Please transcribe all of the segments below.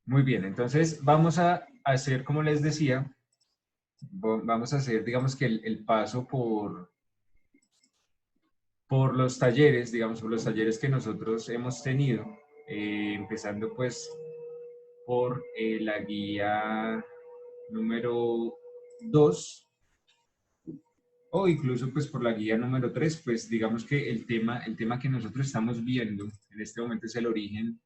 Muy bien, entonces vamos a hacer, como les decía, vamos a hacer, digamos que el paso por los talleres, digamos, por los talleres que nosotros hemos tenido, empezando pues por la guía número 2 o incluso pues por la guía número 3, pues digamos que el tema que nosotros estamos viendo en este momento es el origen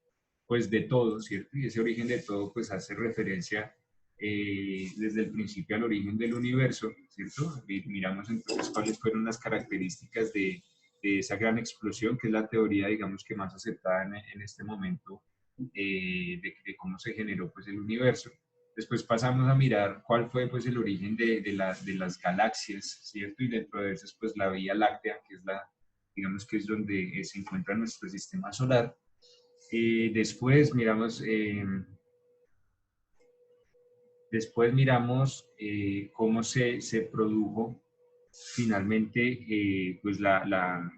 pues de todo, ¿cierto? Y ese origen de todo pues hace referencia desde el principio al origen del universo, ¿cierto? Y miramos entonces cuáles fueron las características de esa gran explosión, que es la teoría, digamos, que más aceptada en este momento de cómo se generó pues el universo. Después pasamos a mirar cuál fue pues el origen de las galaxias, ¿cierto? Y dentro de esas pues la Vía Láctea, que es la, digamos que es donde se encuentra nuestro sistema solar. Después miramos, cómo se produjo finalmente pues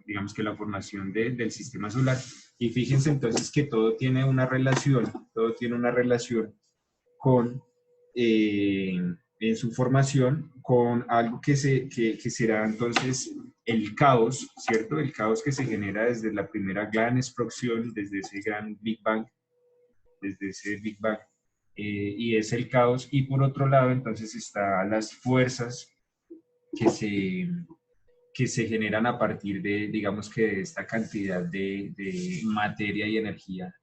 digamos que la formación del sistema solar. Y fíjense entonces que todo tiene una relación con, eh, en su formación, con algo que será entonces el caos, ¿cierto? El caos que se genera desde la primera gran explosión, desde ese gran Big Bang, desde ese Big Bang, y es el caos. Y por otro lado, entonces, están las fuerzas que se, que se generan a partir de, digamos que de esta cantidad de materia y energía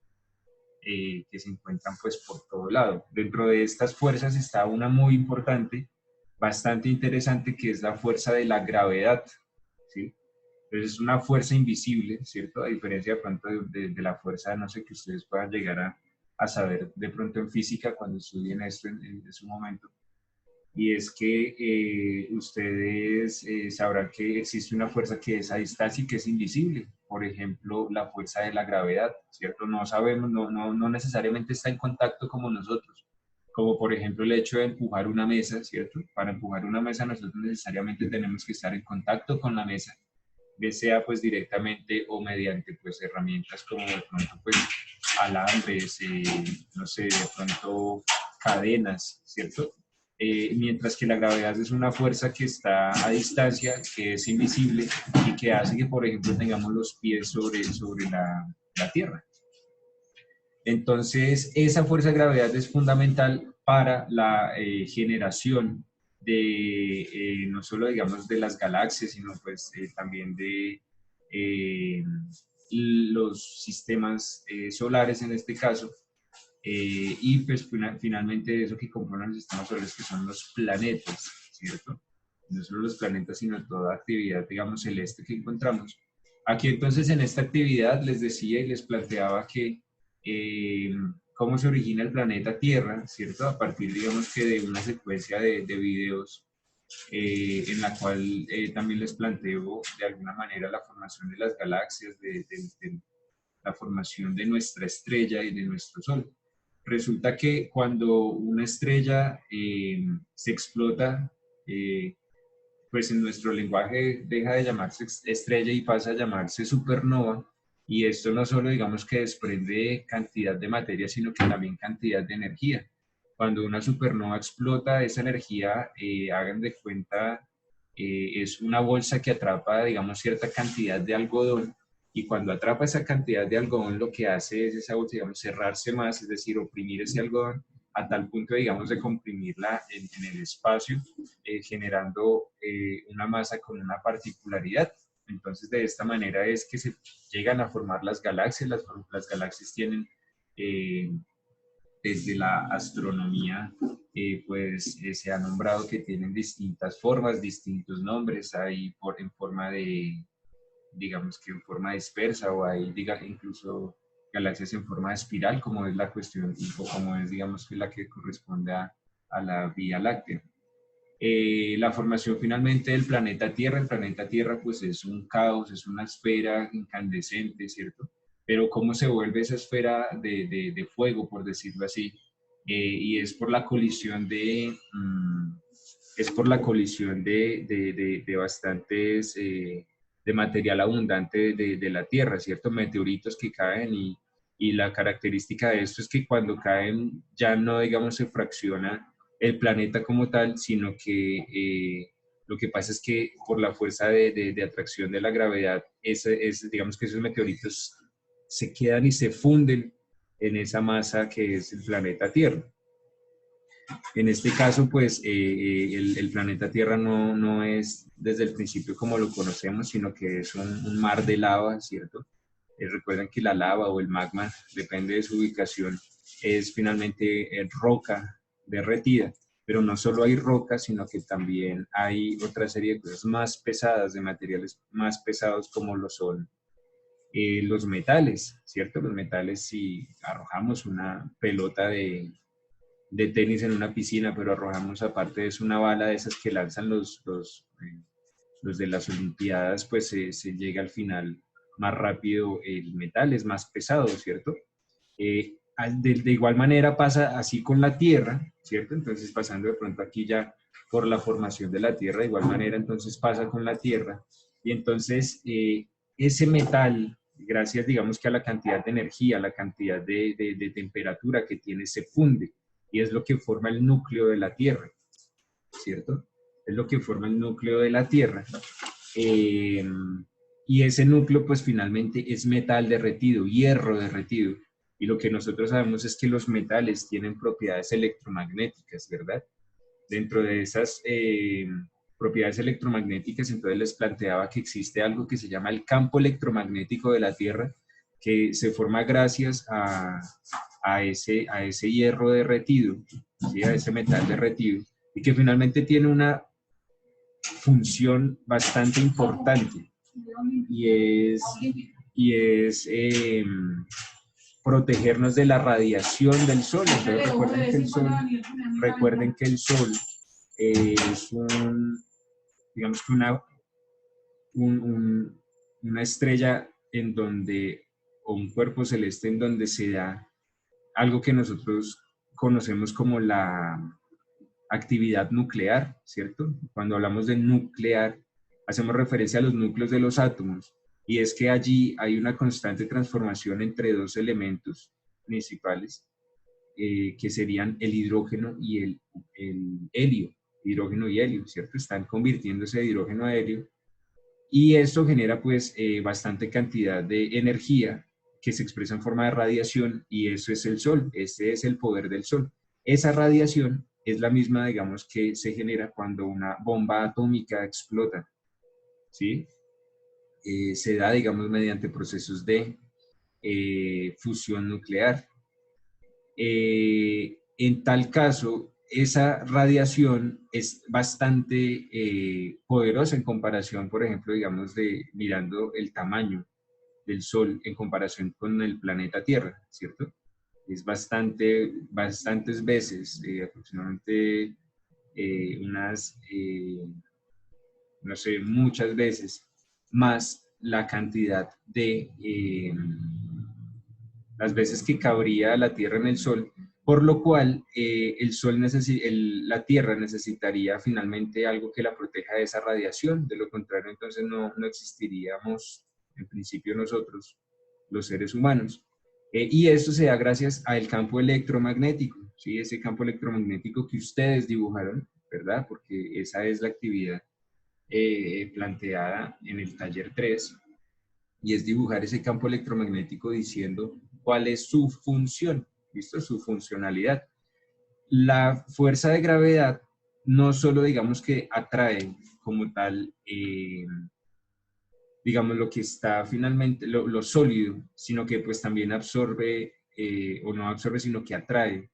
que se encuentran pues por todo lado. Dentro de estas fuerzas está una muy importante, bastante interesante, que es la fuerza de la gravedad, ¿sí? Entonces es una fuerza invisible, ¿cierto? A diferencia de pronto de la fuerza, no sé, que ustedes puedan llegar a saber de pronto en física cuando estudien esto en su momento. Y es que ustedes sabrán que existe una fuerza que es a distancia y que es invisible. Por ejemplo, la fuerza de la gravedad, ¿cierto? No sabemos, no necesariamente está en contacto como nosotros. Como por ejemplo el hecho de empujar una mesa, ¿cierto? Para empujar una mesa nosotros necesariamente tenemos que estar en contacto con la mesa, ya sea pues directamente o mediante pues herramientas como de pronto pues alambres, no sé, de pronto cadenas, ¿cierto? Mientras que la gravedad es una fuerza que está a distancia, que es invisible y que hace que, por ejemplo, tengamos los pies sobre la Tierra. Entonces, esa fuerza de gravedad es fundamental para la generación de no solo, digamos, de las galaxias, sino pues también de eh, los sistemas solares en este caso, y pues finalmente eso que componen los sistemas solares, que son los planetas, ¿cierto? No solo los planetas, sino toda actividad, digamos, celeste que encontramos. Aquí entonces en esta actividad les decía y les planteaba que eh, cómo se origina el planeta Tierra, ¿cierto? A partir, digamos, que de una secuencia de videos en la cual también les planteo de alguna manera la formación de las galaxias, de la formación de nuestra estrella y de nuestro Sol. Resulta que cuando una estrella se explota, eh, pues en nuestro lenguaje deja de llamarse estrella y pasa a llamarse supernova. Y esto no solo, digamos, que desprende cantidad de materia, sino que también cantidad de energía. Cuando una supernova explota, esa energía, hagan de cuenta, es una bolsa que atrapa, digamos, cierta cantidad de algodón, y cuando atrapa esa cantidad de algodón, lo que hace es esa bolsa, digamos, cerrarse más, es decir, oprimir ese algodón a tal punto, digamos, de comprimirla en el espacio, generando una masa con una particularidad. Entonces, de esta manera es que se llegan a formar las galaxias. Las galaxias tienen, eh, desde la astronomía, pues se ha nombrado que tienen distintas formas, distintos nombres. Hay en forma de, digamos que en forma dispersa, o hay incluso galaxias en forma de espiral, como es la cuestión, o como es, digamos, que la que corresponde a la Vía Láctea. La formación finalmente del planeta Tierra. El planeta Tierra pues es un caos, es una esfera incandescente, ¿cierto? Pero cómo se vuelve esa esfera de fuego, por decirlo así, y es por la colisión es por la colisión de bastantes, de material abundante de la Tierra, ¿cierto? Meteoritos que caen Y la característica de esto es que cuando caen ya no, digamos, se fracciona el planeta como tal, sino que lo que pasa es que por la fuerza de atracción de la gravedad, digamos que esos meteoritos se quedan y se funden en esa masa que es el planeta Tierra. En este caso, pues el planeta Tierra no es desde el principio como lo conocemos, sino que es un mar de lava, ¿cierto? Recuerden que la lava o el magma, depende de su ubicación, es finalmente roca derretida, pero no solo hay roca, sino que también hay otra serie de cosas más pesadas, de materiales más pesados como lo son los metales, ¿cierto? Los metales, si arrojamos una pelota de tenis en una piscina, pero arrojamos aparte de eso una bala de esas que lanzan los de las Olimpiadas, pues se llega al final más rápido, el metal es más pesado, ¿cierto? De igual manera pasa así con la Tierra, ¿cierto? Entonces pasando de pronto aquí ya por la formación de la Tierra, de igual manera entonces pasa con la Tierra, y entonces ese metal, gracias digamos que a la cantidad de energía, a la cantidad de temperatura que tiene, se funde, y es lo que forma el núcleo de la Tierra, ¿cierto? Es lo que forma el núcleo de la Tierra. Eh, y ese núcleo, pues finalmente es metal derretido, hierro derretido. Y lo que nosotros sabemos es que los metales tienen propiedades electromagnéticas, ¿verdad? Dentro de esas propiedades electromagnéticas, entonces les planteaba que existe algo que se llama el campo electromagnético de la Tierra, que se forma gracias a ese hierro derretido, ¿sí? A ese metal derretido, y que finalmente tiene una función bastante importante, y es protegernos de la radiación del sol. Entonces recuerden que el sol es digamos que una estrella en donde, o un cuerpo celeste en donde se da algo que nosotros conocemos como la actividad nuclear, ¿cierto? Cuando hablamos de nuclear, hacemos referencia a los núcleos de los átomos, y es que allí hay una constante transformación entre dos elementos principales, que serían el hidrógeno y el helio, hidrógeno y helio, ¿cierto? Están convirtiéndose de hidrógeno a helio, y esto genera pues bastante cantidad de energía que se expresa en forma de radiación, y eso es el sol, ese es el poder del sol. Esa radiación es la misma, digamos, que se genera cuando una bomba atómica explota, ¿sí? Se da, digamos, mediante procesos de fusión nuclear. En tal caso, esa radiación es bastante poderosa en comparación, por ejemplo, digamos, mirando el tamaño del Sol en comparación con el planeta Tierra, ¿cierto? Es bastantes veces, aproximadamente no sé, muchas veces más la cantidad las veces que cabría la Tierra en el Sol, por lo cual la Tierra necesitaría finalmente algo que la proteja de esa radiación. De lo contrario, entonces no existiríamos en principio nosotros, los seres humanos. Y esto se da gracias al campo electromagnético, ¿sí? Ese campo electromagnético que ustedes dibujaron, ¿verdad? Porque esa es la actividad planteada en el taller 3, y es dibujar ese campo electromagnético diciendo cuál es su función, ¿listo? Su funcionalidad. La fuerza de gravedad no solo, digamos, que atrae como tal, digamos, lo que está finalmente, lo sólido, sino que pues también absorbe, o no absorbe, sino que atrae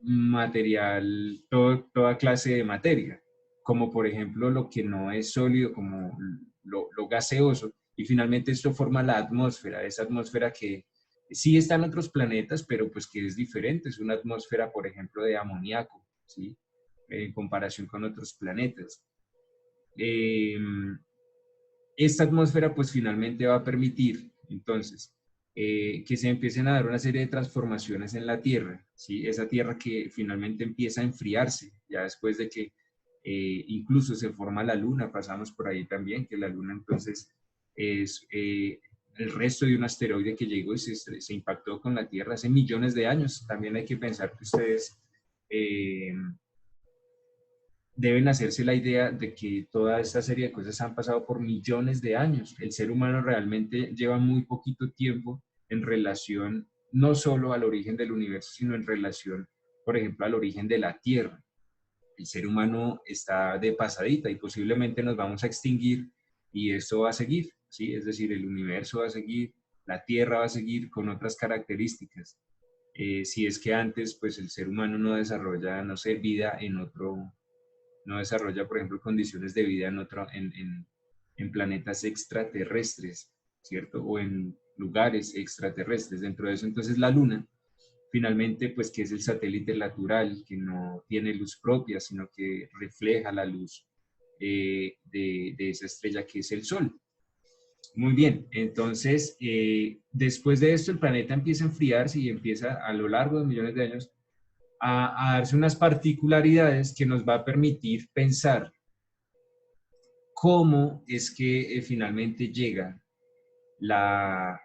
material, toda clase de materia, como por ejemplo lo que no es sólido, como lo gaseoso, y finalmente esto forma la atmósfera, esa atmósfera que sí está en otros planetas, pero pues que es diferente, es una atmósfera, por ejemplo, de amoníaco, ¿sí? En comparación con otros planetas. Esta atmósfera pues finalmente va a permitir entonces que se empiecen a dar una serie de transformaciones en la Tierra, ¿sí? Esa Tierra que finalmente empieza a enfriarse, ya después de que incluso se forma la Luna, pasamos por ahí también, que la Luna entonces es el resto de un asteroide que llegó y se impactó con la Tierra hace millones de años. También hay que pensar que ustedes deben hacerse la idea de que toda esta serie de cosas han pasado por millones de años. El ser humano realmente lleva muy poquito tiempo en relación no solo al origen del universo, sino en relación, por ejemplo, al origen de la Tierra. El ser humano está de pasadita y posiblemente nos vamos a extinguir y esto va a seguir, ¿sí? Es decir, el universo va a seguir, la Tierra va a seguir con otras características. Si es que antes, pues el ser humano no desarrolla, no sé, vida en otro, no desarrolla, por ejemplo, condiciones de vida en planetas extraterrestres, ¿cierto? O en lugares extraterrestres. Dentro de eso, entonces, la Luna, finalmente, pues que es el satélite natural, que no tiene luz propia, sino que refleja la luz de esa estrella que es el Sol. Muy bien, entonces, después de esto, el planeta empieza a enfriarse y empieza a lo largo de millones de años a darse unas particularidades que nos va a permitir pensar cómo es que finalmente llega la,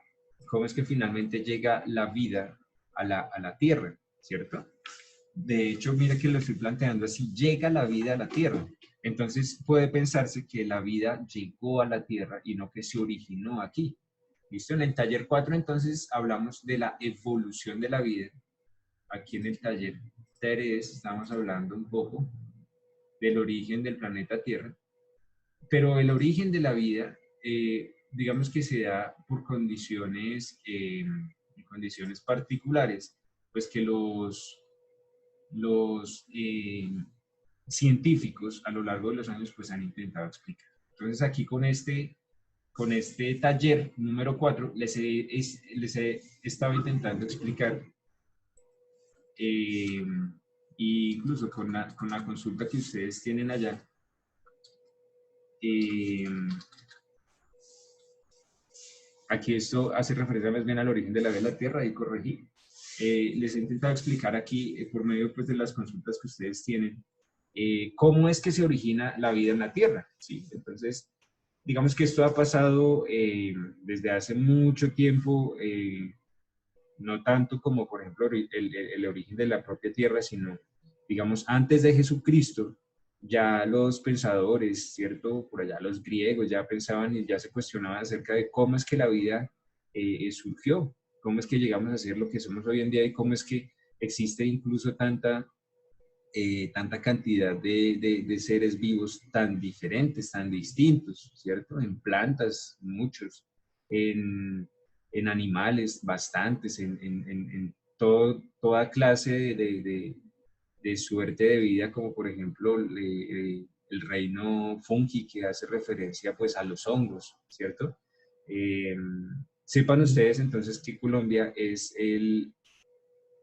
cómo es que finalmente llega la vida a la Tierra, ¿cierto? De hecho, mira que lo estoy planteando así, llega la vida a la Tierra. Entonces puede pensarse que la vida llegó a la Tierra y no que se originó aquí. ¿Listo? En el taller 4 entonces hablamos de la evolución de la vida. Aquí en el taller 3 estamos hablando un poco del origen del planeta Tierra, pero el origen de la vida, digamos que se da por condiciones particulares, pues que los científicos a lo largo de los años pues han intentado explicar. Entonces aquí con este taller número 4 les he estado intentando explicar e incluso con la consulta que ustedes tienen allá, aquí esto hace referencia más bien al origen de la vida de la Tierra y corregí. Les he intentado explicar aquí, por medio pues, de las consultas que ustedes tienen, cómo es que se origina la vida en la Tierra. ¿Sí? Entonces, digamos que esto ha pasado desde hace mucho tiempo, no tanto como, por ejemplo, el origen de la propia Tierra, sino, digamos, antes de Jesucristo, ya los pensadores, ¿cierto? Por allá los griegos ya pensaban y ya se cuestionaban acerca de cómo es que la vida surgió, cómo es que llegamos a ser lo que somos hoy en día y cómo es que existe incluso tanta cantidad de seres vivos tan diferentes, tan distintos, ¿cierto? En plantas, muchos, en animales, bastantes, en toda clase de suerte de vida, como por ejemplo el reino fungi, que hace referencia pues a los hongos, ¿cierto? Eh, Sepan ustedes entonces que Colombia es el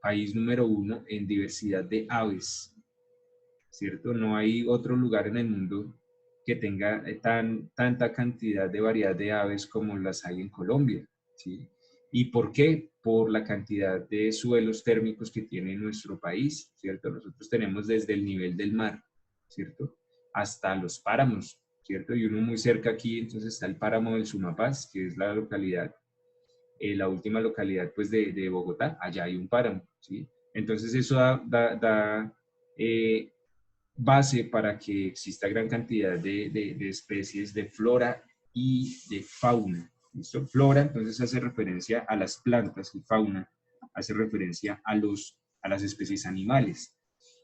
país número 1 en diversidad de aves, ¿cierto? No hay otro lugar en el mundo que tenga tanta cantidad de variedad de aves como las hay en Colombia, ¿sí? ¿Y por qué? Por la cantidad de suelos térmicos que tiene nuestro país, ¿cierto? Nosotros tenemos desde el nivel del mar, ¿cierto? Hasta los páramos, ¿cierto? Y uno muy cerca aquí, entonces está el páramo del Sumapaz, que es la localidad, la última localidad pues de Bogotá, allá hay un páramo, ¿sí? Entonces eso da base para que exista gran cantidad de especies de flora y de fauna. ¿Listo? Flora entonces hace referencia a las plantas y fauna hace referencia a las especies animales.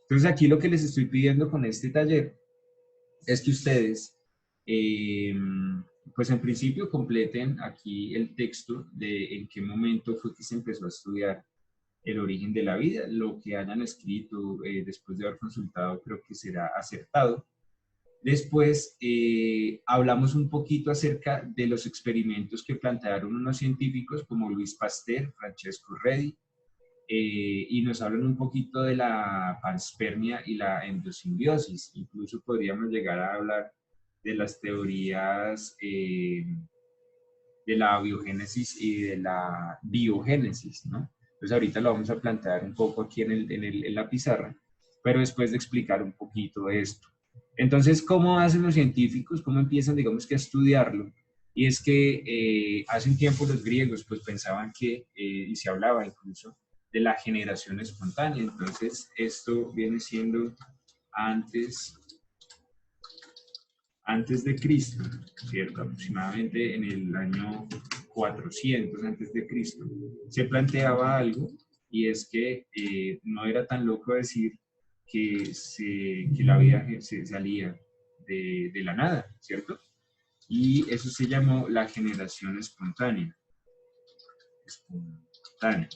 Entonces aquí lo que les estoy pidiendo con este taller es que ustedes, pues en principio completen aquí el texto de en qué momento fue que se empezó a estudiar el origen de la vida. Lo que hayan escrito después de haber consultado creo que será acertado. Después hablamos un poquito acerca de los experimentos que plantearon unos científicos como Luis Pasteur, Francesco Redi, y nos hablan un poquito de la panspermia y la endosimbiosis. Incluso podríamos llegar a hablar de las teorías de la biogénesis y de la biogénesis, ¿no? Entonces ahorita lo vamos a plantear un poco aquí en la pizarra, pero después de explicar un poquito esto. Entonces, ¿cómo hacen los científicos? ¿Cómo empiezan, digamos que a estudiarlo? Y es que hace un tiempo los griegos pues pensaban que, y se hablaba incluso, de la generación espontánea. Entonces esto viene siendo antes, antes de Cristo, ¿cierto? Aproximadamente en el año 400 antes de Cristo, se planteaba algo y es que no era tan loco decir que la vida se salía de la nada, ¿cierto? Y eso se llamó la generación espontánea. Espontánea.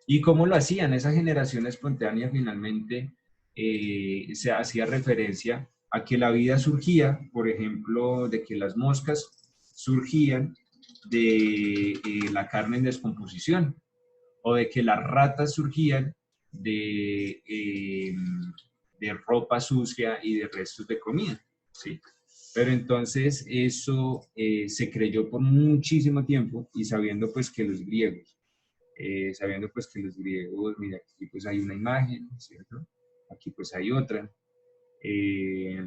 ¿Y cómo lo hacían? Esa generación espontánea finalmente se hacía referencia a que la vida surgía, por ejemplo, de que las moscas surgían de la carne en descomposición o de que las ratas surgían de ropa sucia y de restos de comida, ¿sí? Pero entonces eso se creyó por muchísimo tiempo y sabiendo pues que los griegos, mira, aquí pues hay una imagen, ¿cierto? Aquí pues hay otra, eh,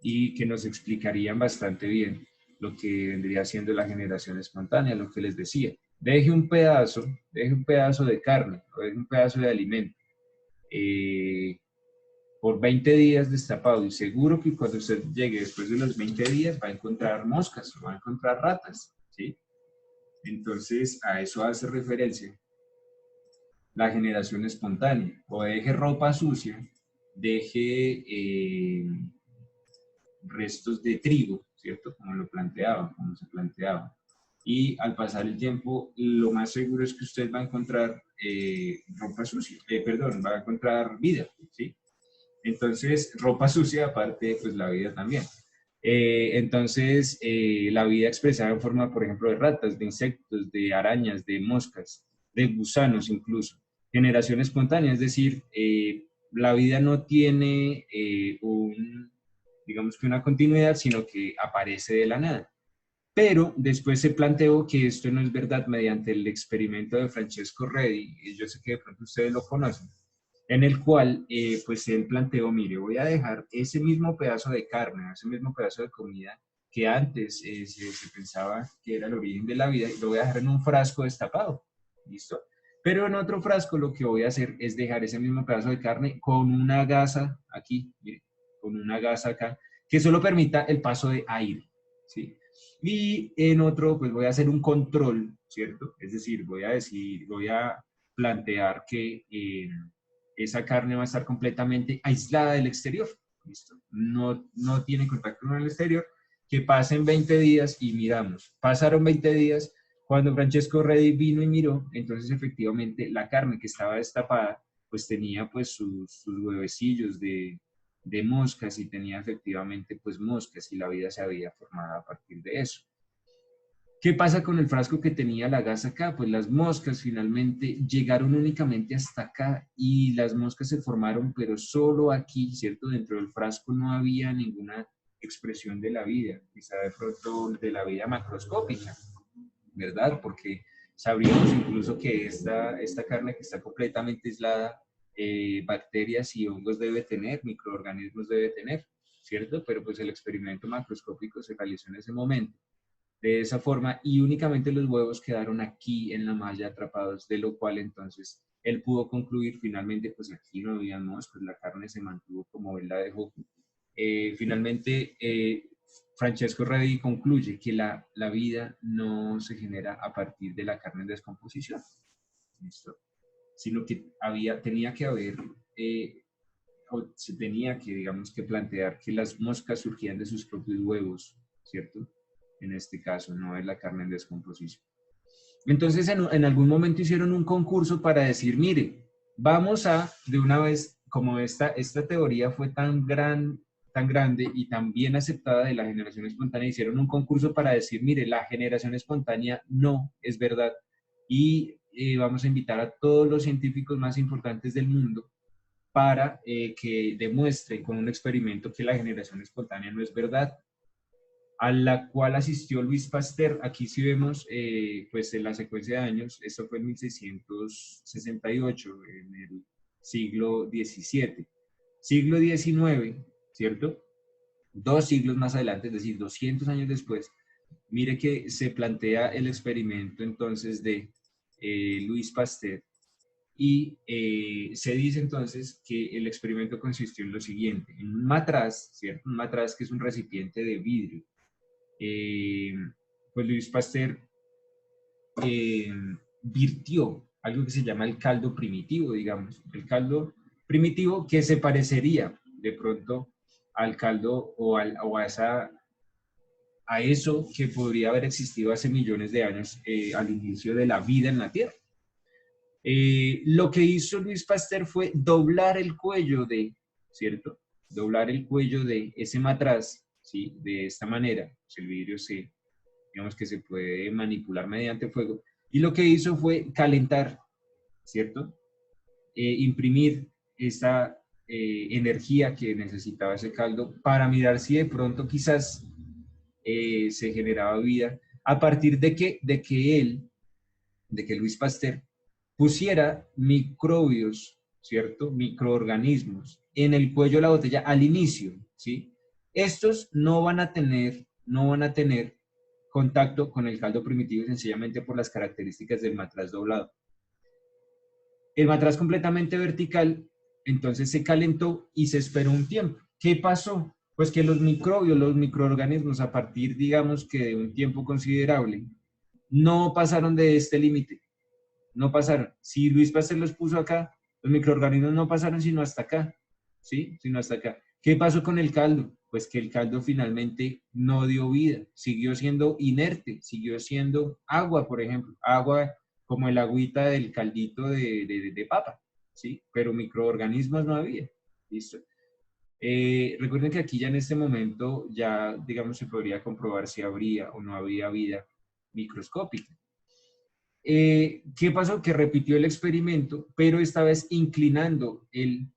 y que nos explicarían bastante bien lo que vendría siendo la generación espontánea, lo que les decía. Deje un pedazo de carne, o deje un pedazo de alimento, eh, por 20 días destapado y seguro que cuando usted llegue después de los 20 días va a encontrar moscas, va a encontrar ratas, ¿sí? Entonces a eso hace referencia la generación espontánea. O deje ropa sucia, deje restos de trigo, ¿cierto? Como lo planteaba, como se planteaba. Y al pasar el tiempo, lo más seguro es que usted va a encontrar ropa sucia, perdón, va a encontrar vida, ¿sí? Entonces, ropa sucia, aparte, pues la vida también. Entonces, la vida expresada en forma, por ejemplo, de ratas, de insectos, de arañas, de moscas, de gusanos incluso. Generación espontánea, es decir, la vida no tiene digamos que una continuidad, sino que aparece de la nada. Pero después se planteó que esto no es verdad mediante el experimento de Francesco Redi, y yo sé que de pronto ustedes lo conocen, en el cual pues él planteó, mire, voy a dejar ese mismo pedazo de carne, ese mismo pedazo de comida que antes se pensaba que era el origen de la vida, y lo voy a dejar en un frasco destapado, ¿listo? Pero en otro frasco lo que voy a hacer es dejar ese mismo pedazo de carne con una gasa aquí, mire, con una gasa acá, que solo permita el paso de aire, ¿sí? Y en otro, pues voy a hacer un control, ¿cierto? Es decir, voy a plantear que esa carne va a estar completamente aislada del exterior, ¿listo? No tiene contacto con el exterior, que pasen 20 días y miramos. Pasaron 20 días, cuando Francesco Redi vino y miró, entonces efectivamente la carne que estaba destapada, pues tenía pues sus huevecillos de moscas y tenía efectivamente pues moscas y la vida se había formado a partir de eso. ¿Qué pasa con el frasco que tenía la gasa acá? Pues las moscas finalmente llegaron únicamente hasta acá y las moscas se formaron, pero solo aquí, ¿cierto? Dentro del frasco no había ninguna expresión de la vida, quizá de pronto de la vida macroscópica, ¿verdad? Porque sabríamos incluso que esta carne que está completamente aislada, bacterias y hongos debe tener, microorganismos debe tener, ¿cierto? Pero pues el experimento macroscópico se realizó en ese momento de esa forma y únicamente los huevos quedaron aquí en la malla atrapados, de lo cual entonces él pudo concluir finalmente, pues aquí no había moscas, la carne se mantuvo como él la dejó. Finalmente, Francesco Redi concluye que la vida no se genera a partir de la carne en descomposición, ¿listo? Sino que tenía que haber, o se tenía que, digamos, que plantear que las moscas surgían de sus propios huevos, ¿cierto? En este caso, no es la carne en descomposición. Entonces, en algún momento hicieron un concurso para decir, mire, vamos a, de una vez, como esta teoría fue tan grande y tan bien aceptada de la generación espontánea, hicieron un concurso para decir, mire, la generación espontánea no es verdad. Y vamos a invitar a todos los científicos más importantes del mundo para que demuestren con un experimento que la generación espontánea no es verdad, a la cual asistió Luis Pasteur. Aquí sí vemos, pues en la secuencia de años, esto fue en 1668, en el siglo XVII. Siglo XIX, ¿cierto? 2 siglos más adelante, es decir, 200 años después, Mire que se plantea el experimento entonces de Louis Pasteur y se dice entonces que el experimento consistió en lo siguiente, en un matraz, ¿cierto? Un matraz que es un recipiente de vidrio. Eh, pues Louis Pasteur eh, virtió algo que se llama el caldo primitivo, digamos, el caldo primitivo que se parecería de pronto al caldo a eso que podría haber existido hace millones de años al inicio de la vida en la Tierra. Lo que hizo Luis Pasteur fue doblar el cuello de, ¿cierto? Doblar el cuello de ese matraz, ¿sí? De esta manera, pues el vidrio se, digamos que se puede manipular mediante fuego. Y lo que hizo fue calentar, ¿cierto? Imprimir esa energía que necesitaba ese caldo para mirar si de pronto quizás se generaba vida a partir de que Luis Pasteur pusiera microbios, ¿cierto? Microorganismos en el cuello de la botella al inicio, ¿sí? Estos no van a tener contacto con el caldo primitivo sencillamente por las características del matraz doblado. El matraz completamente vertical, entonces se calentó y se esperó un tiempo. ¿Qué pasó? Pues que los microbios, los microorganismos, a partir, digamos que de un tiempo considerable, no pasaron de este límite. No pasaron. Si Luis Pasteur los puso acá, los microorganismos no pasaron sino hasta acá. ¿Sí? Sino hasta acá. ¿Qué pasó con el caldo? Pues que el caldo finalmente no dio vida. Siguió siendo inerte, siguió siendo agua, por ejemplo. Agua como el agüita del caldito de papa. ¿Sí? Pero microorganismos no había. ¿Listo? Recuerden que aquí ya en este momento ya, digamos, se podría comprobar si habría o no había vida microscópica. ¿Qué pasó? Que repitió el experimento, pero esta vez inclinando el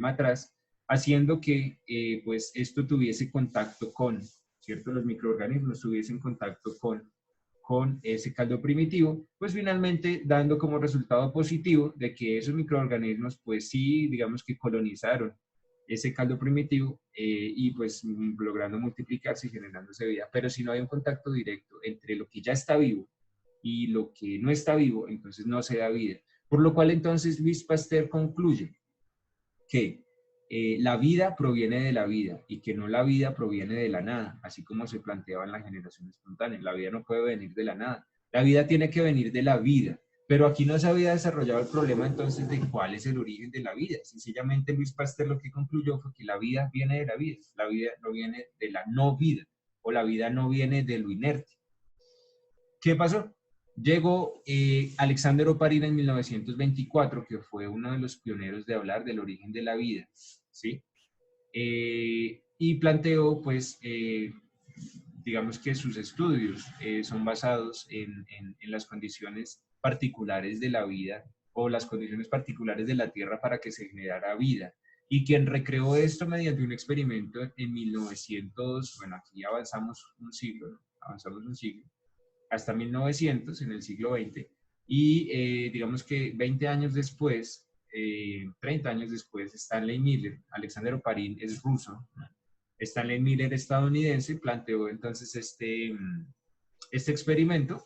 matraz, haciendo que pues esto tuviese contacto con, ¿cierto? Los microorganismos tuviesen contacto con ese caldo primitivo, pues finalmente dando como resultado positivo de que esos microorganismos pues sí, digamos que colonizaron ese caldo primitivo y pues logrando multiplicarse y generándose vida. Pero si no hay un contacto directo entre lo que ya está vivo y lo que no está vivo, entonces no se da vida. Por lo cual entonces Luis Pasteur concluye que la vida proviene de la vida y que no la vida proviene de la nada, así como se planteaba en la generación espontánea. La vida no puede venir de la nada. La vida tiene que venir de la vida. Pero aquí no se había desarrollado el problema entonces de cuál es el origen de la vida. Sencillamente Luis Pasteur lo que concluyó fue que la vida viene de la vida no viene de la no vida, o la vida no viene de lo inerte. ¿Qué pasó? Llegó Alexander Oparin en 1924, que fue uno de los pioneros de hablar del origen de la vida, ¿sí? Y planteó, pues, digamos que sus estudios son basados en las condiciones particulares de la vida o las condiciones particulares de la Tierra para que se generara vida. Y quien recreó esto mediante un experimento en 1900, bueno, aquí avanzamos un siglo, ¿no? Avanzamos un siglo, hasta 1900, en el siglo XX, y digamos que 20 años después, 30 años después, Stanley Miller, Alexander Oparin es ruso, ¿no? Stanley Miller estadounidense planteó entonces este experimento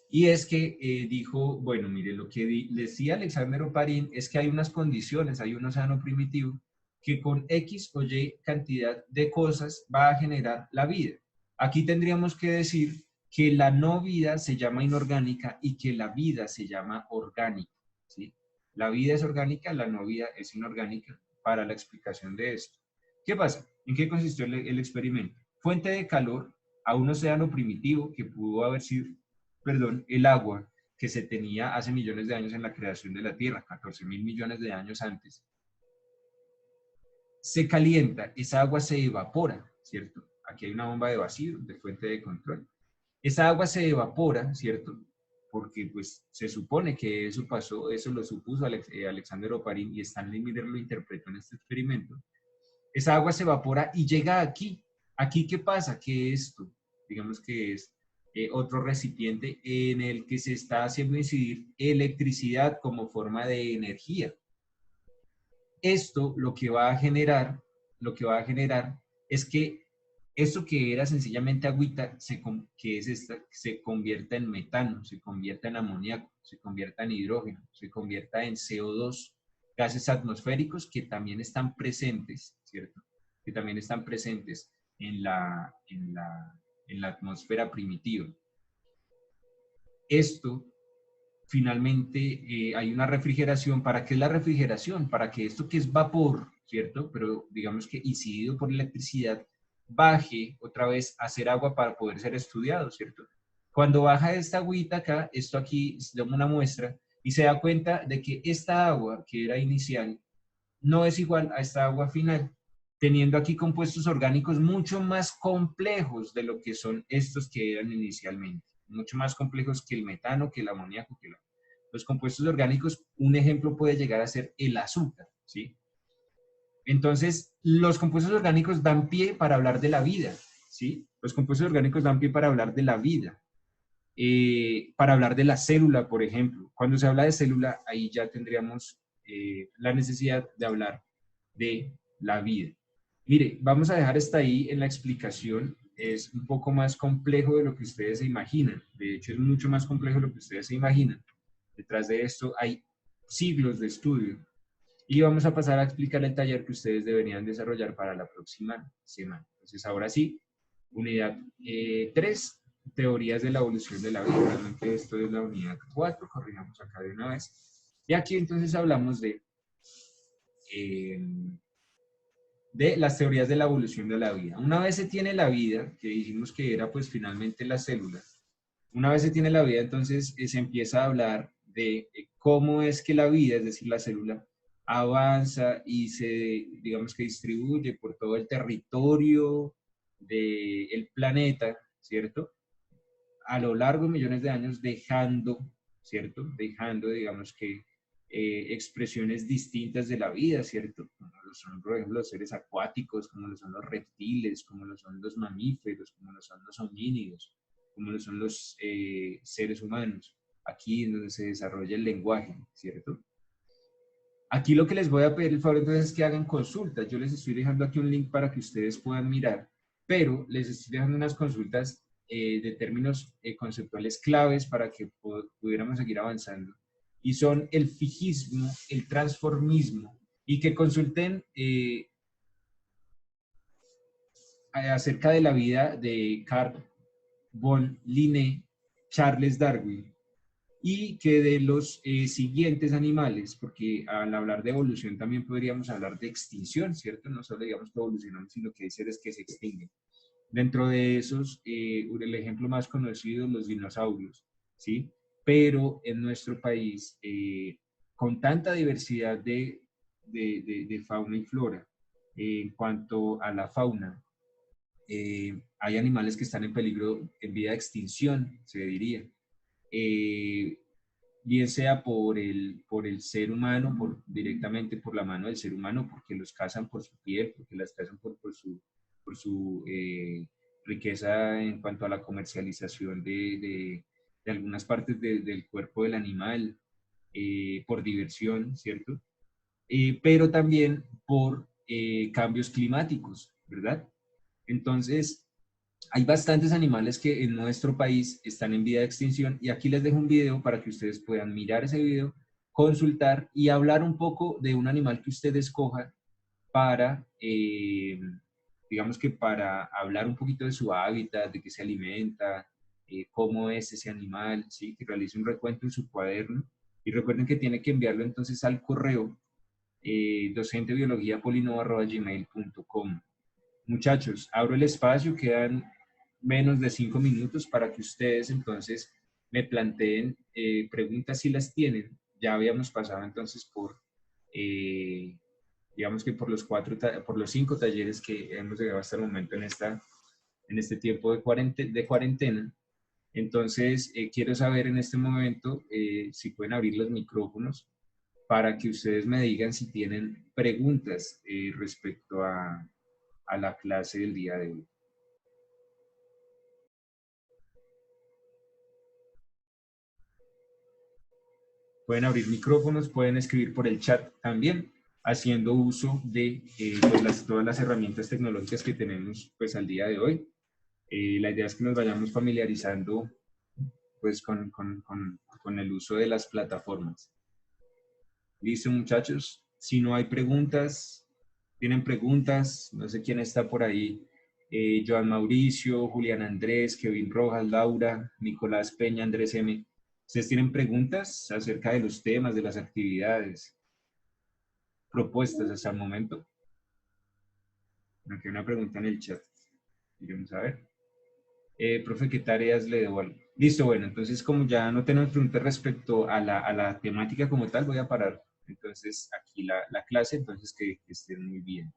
y es que dijo, bueno, mire, lo que decía Alexander Oparin es que hay unas condiciones, hay un océano primitivo que con X o Y cantidad de cosas va a generar la vida. Aquí tendríamos que decir que la no vida se llama inorgánica y que la vida se llama orgánica, ¿sí? La vida es orgánica, la no vida es inorgánica para la explicación de esto. ¿Qué pasa? ¿En qué consistió el experimento? Fuente de calor a un océano primitivo que pudo haber sido, perdón, el agua que se tenía hace millones de años en la creación de la Tierra, 14.000 millones de años antes, se calienta, esa agua se evapora, ¿cierto? Aquí hay una bomba de vacío, de fuente de control. Esa agua se evapora, ¿cierto? Porque pues se supone que eso pasó, eso lo supuso Alexander Oparin y Stanley Miller lo interpretó en este experimento. Esa agua se evapora y llega aquí. ¿Aquí qué pasa? Que esto, digamos que es otro recipiente en el que se está haciendo incidir electricidad como forma de energía. Esto lo que va a generar es que Esto que era sencillamente agüita, que es esta, se convierta en metano, se convierta en amoníaco, se convierta en hidrógeno, se convierta en CO2, gases atmosféricos que también están presentes, ¿cierto? Que también están presentes en la atmósfera primitiva. Esto, finalmente, hay una refrigeración. ¿Para qué es la refrigeración? Para que esto que es vapor, ¿cierto? Pero digamos que incidido por electricidad, baje otra vez a ser agua para poder ser estudiado, ¿cierto? Cuando baja esta agüita acá, esto aquí se toma una muestra y se da cuenta de que esta agua que era inicial no es igual a esta agua final, teniendo aquí compuestos orgánicos mucho más complejos de lo que son estos que eran inicialmente, mucho más complejos que el metano, que el amoníaco, que los compuestos orgánicos. Un ejemplo puede llegar a ser el azúcar, ¿sí? Entonces, los compuestos orgánicos dan pie para hablar de la vida, ¿sí? Los compuestos orgánicos dan pie para hablar de la vida, para hablar de la célula, por ejemplo. Cuando se habla de célula, ahí ya tendríamos la necesidad de hablar de la vida. Mire, vamos a dejar hasta ahí en la explicación. Es un poco más complejo de lo que ustedes se imaginan. De hecho, es mucho más complejo de lo que ustedes se imaginan. Detrás de esto hay siglos de estudio. Y vamos a pasar a explicar el taller que ustedes deberían desarrollar para la próxima semana. Entonces, ahora sí, unidad 3, teorías de la evolución de la vida. Realmente esto es la unidad 4, corrijamos acá de una vez. Y aquí entonces hablamos eh, de las teorías de la evolución de la vida. Una vez se tiene la vida, que dijimos que era pues finalmente la célula, una vez se tiene la vida, entonces se empieza a hablar de cómo es que la vida, es decir, la célula, avanza y se, digamos que distribuye por todo el territorio del planeta, ¿cierto? A lo largo de millones de años, dejando, ¿cierto? Dejando, digamos que, expresiones distintas de la vida, ¿cierto? Como lo son, por ejemplo, los seres acuáticos, como lo son los reptiles, como lo son los mamíferos, como lo son los homínidos, como lo son los seres humanos. Aquí es donde se desarrolla el lenguaje, ¿cierto? Aquí lo que les voy a pedir el favor entonces es que hagan consultas. Yo les estoy dejando aquí un link para que ustedes puedan mirar, pero les estoy dejando unas consultas de términos conceptuales claves para que pudiéramos seguir avanzando. Y son el fijismo, el transformismo, y que consulten acerca de la vida de Carl von Linné, Charles Darwin, y que de los siguientes animales, porque al hablar de evolución también podríamos hablar de extinción, ¿cierto? No solo digamos que evolucionamos, sino que hay seres que se extinguen. Dentro de esos, el ejemplo más conocido, los dinosaurios, ¿sí? Pero en nuestro país, con tanta diversidad de fauna y flora, en cuanto a la fauna, hay animales que están en peligro, en vía de extinción, se diría. Eh, Bien sea por el ser humano, directamente por la mano del ser humano, porque los cazan por su piel, porque las cazan por su riqueza en cuanto a la comercialización de algunas partes del cuerpo del animal, por diversión, ¿cierto? Pero también por cambios climáticos, ¿verdad? Entonces, hay bastantes animales que en nuestro país están en vía de extinción y aquí les dejo un video para que ustedes puedan mirar ese video, consultar y hablar un poco de un animal que usted escoja para, digamos que para hablar un poquito de su hábitat, de qué se alimenta, cómo es ese animal, ¿sí? Que realice un recuento en su cuaderno y recuerden que tiene que enviarlo entonces al correo docentebiologiapolino@gmail.com. Muchachos, abro el espacio, quedan menos de 5 minutos para que ustedes entonces me planteen preguntas si las tienen. Ya habíamos pasado entonces por, eh, digamos que por por los 5 talleres que hemos llegado hasta el momento en este tiempo de cuarentena. Entonces, quiero saber en este momento si pueden abrir los micrófonos para que ustedes me digan si tienen preguntas respecto a la clase del día de hoy. Pueden abrir micrófonos, pueden escribir por el chat también. haciendo uso de pues todas las herramientas tecnológicas que tenemos pues al día de hoy. La idea es que nos vayamos familiarizando pues con el uso de las plataformas. Listo, muchachos. Si no hay preguntas, tienen preguntas, no sé quién está por ahí. Joan Mauricio, Julián Andrés, Kevin Rojas, Laura, Nicolás Peña, Andrés M. ¿Ustedes tienen preguntas acerca de los temas, de las actividades, propuestas hasta el momento? Aquí hay una pregunta en el chat. Iremos a ver. Profe, ¿qué tareas le debo? Listo, bueno, entonces como ya no tenemos preguntas respecto a la temática como tal, voy a parar entonces aquí la clase, entonces que estén muy bien.